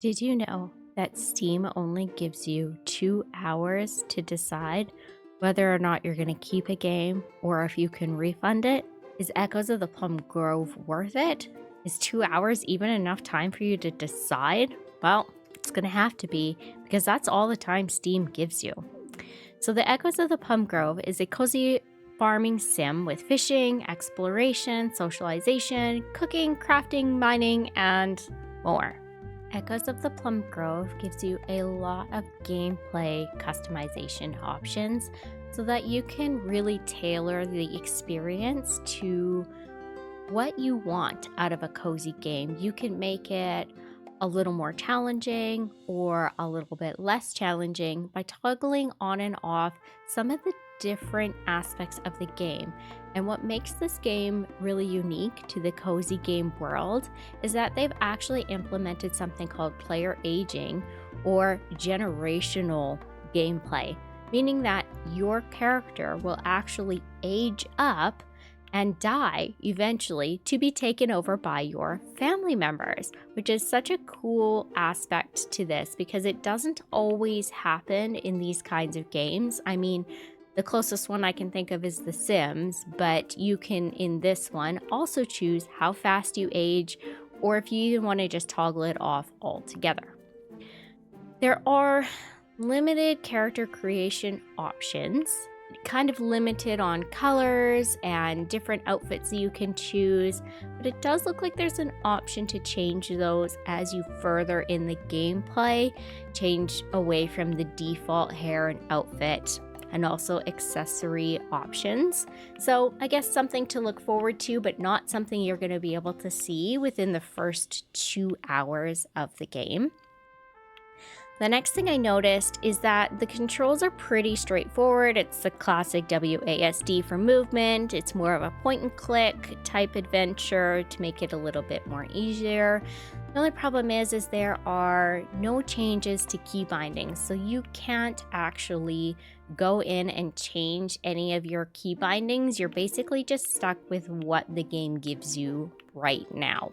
Did you know that Steam only gives you 2 hours to decide whether or not you're going to keep a game or if you can refund it? Is Echoes of the Plum Grove worth it? Is 2 hours even enough time for you to decide? Well, it's going to have to be because that's all the time Steam gives you. So, The Echoes of the Plum Grove is a cozy farming sim with fishing, exploration, socialization, cooking, crafting, mining, and more. Echoes of the Plum Grove gives you a lot of gameplay customization options so that you can really tailor the experience to what you want out of a cozy game. You can make it a little more challenging or a little bit less challenging by toggling on and off some of the different aspects of the game. And what makes this game really unique to the cozy game world is that they've actually implemented something called player aging or generational gameplay, meaning that your character will actually age up and die eventually to be taken over by your family members, which is such a cool aspect to this because it doesn't always happen in these kinds of games. I mean, the closest one I can think of is The Sims, but you can, in this one, also choose how fast you age or if you even want to just toggle it off altogether. There are limited character creation options, kind of limited on colors and different outfits that you can choose, but it does look like there's an option to change those as you further in the gameplay, change away from the default hair and outfit and also accessory options. So I guess something to look forward to, but not something you're going to be able to see within the first 2 hours of the game. The next thing I noticed is that the controls are pretty straightforward. It's the classic WASD for movement. It's more of a point and click type adventure to make it a little bit more easier. The only problem is there are no changes to key bindings, so you can't actually go in and change any of your key bindings. You're basically just stuck with what the game gives you right now.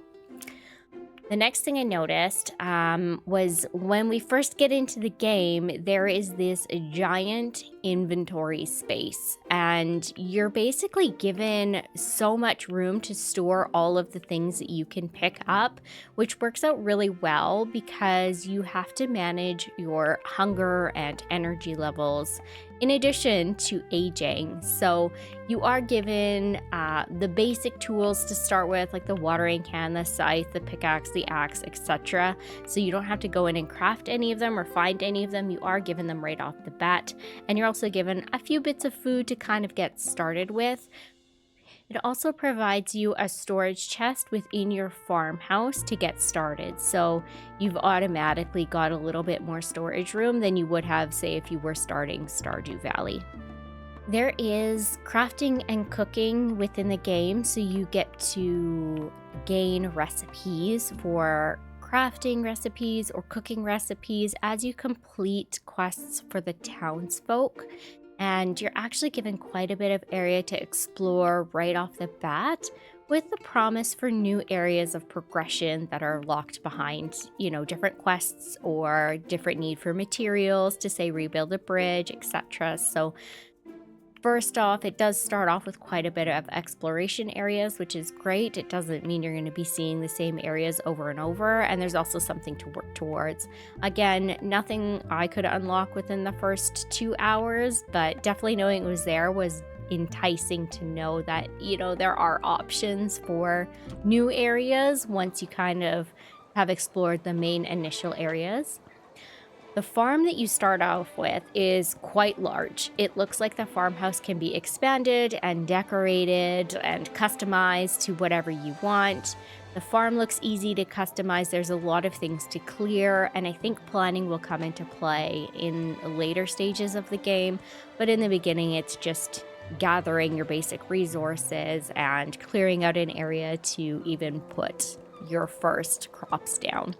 The next thing I noticed was when we first get into the game, there is this giant inventory space, and you're basically given so much room to store all of the things that you can pick up, which works out really well because you have to manage your hunger and energy levels in addition to aging. So you are given the basic tools to start with, like the watering can, the scythe, the pickaxe, the axe, etc. So you don't have to go in and craft any of them or find any of them. You are given them right off the bat. And you're also given a few bits of food to kind of get started with. It also provides you a storage chest within your farmhouse to get started. So you've automatically got a little bit more storage room than you would have, say, if you were starting Stardew Valley. There is crafting and cooking within the game, so you get to gain recipes for crafting recipes or cooking recipes as you complete quests for the townsfolk. And you're actually given quite a bit of area to explore right off the bat, with the promise for new areas of progression that are locked behind, different quests or different need for materials to, say, rebuild a bridge, etc. So first off, it does start off with quite a bit of exploration areas, which is great. It doesn't mean you're going to be seeing the same areas over and over, and there's also something to work towards. Again, nothing I could unlock within the first 2 hours, but definitely knowing it was there was enticing to know that, there are options for new areas once you kind of have explored the main initial areas. The farm that you start off with is quite large. It looks like the farmhouse can be expanded and decorated and customized to whatever you want. The farm looks easy to customize. There's a lot of things to clear, and I think planning will come into play in later stages of the game. But in the beginning, it's just gathering your basic resources and clearing out an area to even put your first crops down.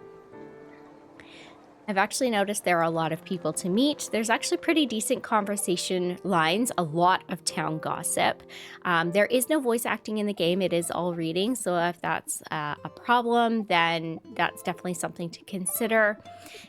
I've actually noticed there are a lot of people to meet. There's actually pretty decent conversation lines, a lot of town gossip. There is no voice acting in the game, it is all reading. So if that's a problem, then that's definitely something to consider.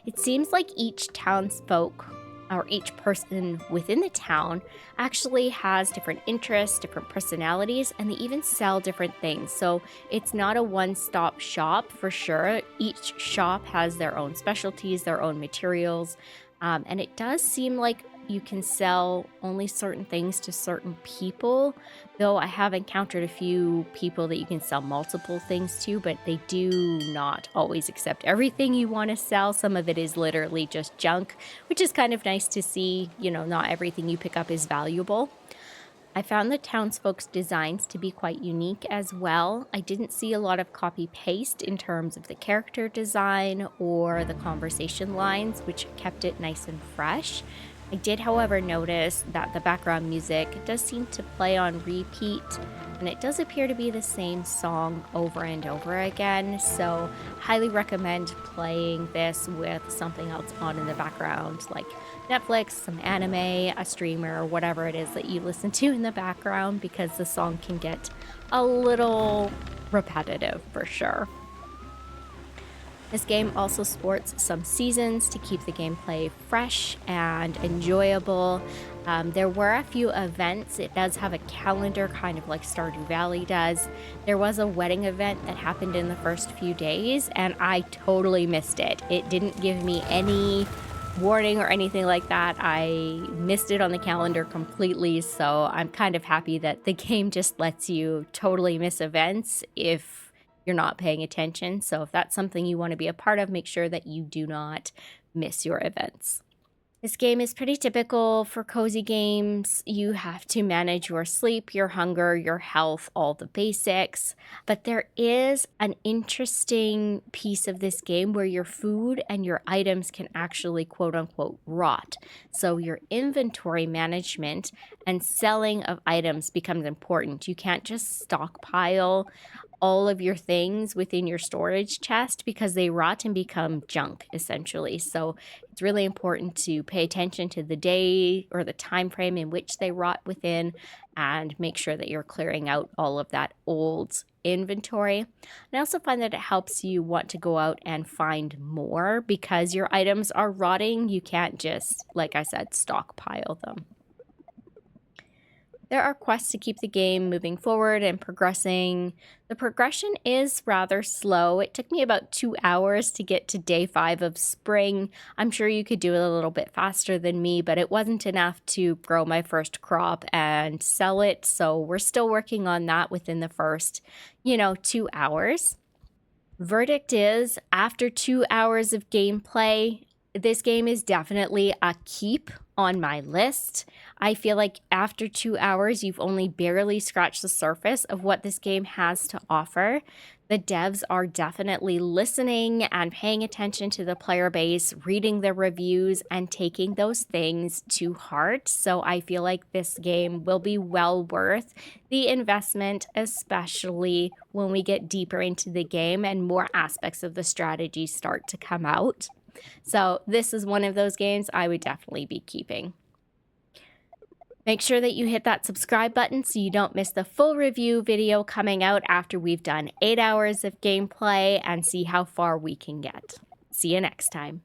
It seems like each townsfolk or each person within the town actually has different interests, different personalities, and they even sell different things. So it's not a one stop shop for sure. Each shop has their own specialties, their own materials. And it does seem like you can sell only certain things to certain people, though I have encountered a few people that you can sell multiple things to, but they do not always accept everything you want to sell. Some of it is literally just junk, which is kind of nice to see. Not everything you pick up is valuable. I found the townsfolk's designs to be quite unique as well. I didn't see a lot of copy paste in terms of the character design or the conversation lines, which kept it nice and fresh. I did, however, notice that the background music does seem to play on repeat, and it does appear to be the same song over and over again. So, highly recommend playing this with something else on in the background, like Netflix, some anime, a streamer, whatever it is that you listen to in the background, because the song can get a little repetitive for sure. This game also sports some seasons to keep the gameplay fresh and enjoyable. There were a few events. It does have a calendar, kind of like Stardew Valley does. There was a wedding event that happened in the first few days, and I totally missed it. It didn't give me any warning or anything like that. I missed it on the calendar completely, so I'm kind of happy that the game just lets you totally miss events if you're not paying attention. So if that's something you want to be a part of, make sure that you do not miss your events. This game is pretty typical for cozy games. You have to manage your sleep, your hunger, your health, all the basics. But there is an interesting piece of this game where your food and your items can actually quote unquote rot. So your inventory management and selling of items becomes important. You can't just stockpile all of your things within your storage chest because they rot and become junk essentially. So it's really important to pay attention to the day or the time frame in which they rot within and make sure that you're clearing out all of that old inventory. And I also find that it helps you want to go out and find more because your items are rotting. You can't just, like I said, stockpile them. There are quests to keep the game moving forward and progressing. The progression is rather slow. It took me about 2 hours to get to day 5 of spring. I'm sure you could do it a little bit faster than me, but it wasn't enough to grow my first crop and sell it. So we're still working on that within the first, 2 hours. Verdict is, after 2 hours of gameplay, this game is definitely a keep on my list. I feel like after 2 hours, you've only barely scratched the surface of what this game has to offer. The devs are definitely listening and paying attention to the player base, reading the reviews, and taking those things to heart. So I feel like this game will be well worth the investment, especially when we get deeper into the game and more aspects of the strategy start to come out. So this is one of those games I would definitely be keeping. Make sure that you hit that subscribe button so you don't miss the full review video coming out after we've done 8 hours of gameplay and see how far we can get. See you next time.